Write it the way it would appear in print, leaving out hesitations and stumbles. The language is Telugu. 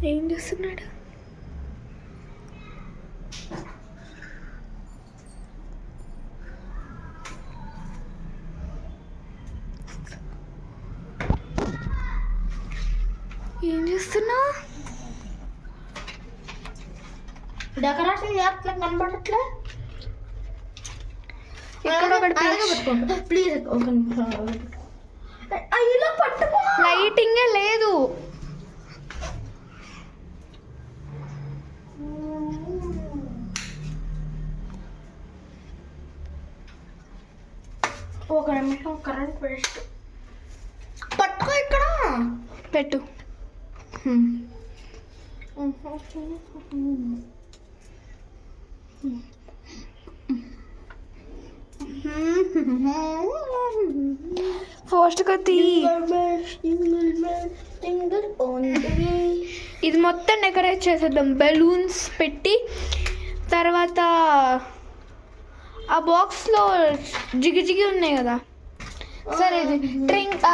ఏం చేస్తున్నాడు? ఏం చేస్తున్నావు? డెకరేషన్ చేస్తా కనబడట్లే. ఇక్కడ ఒకటి ప్లీజ్ ఇలా పట్టుకో. లైటింగే లేదు. ఒక నిమిషం కరెంట్ వేస్ట్. పట్టుకో ఇక్కడ పెట్టు. ఫాస్ట్గా తీ. ఇది మొత్తం డెకరేట్ చేసేద్దాం బెలూన్స్ పెట్టి. తర్వాత ఆ బాక్స్లో జిగి ఉన్నాయి కదా. సరే ఇది డ్రింక్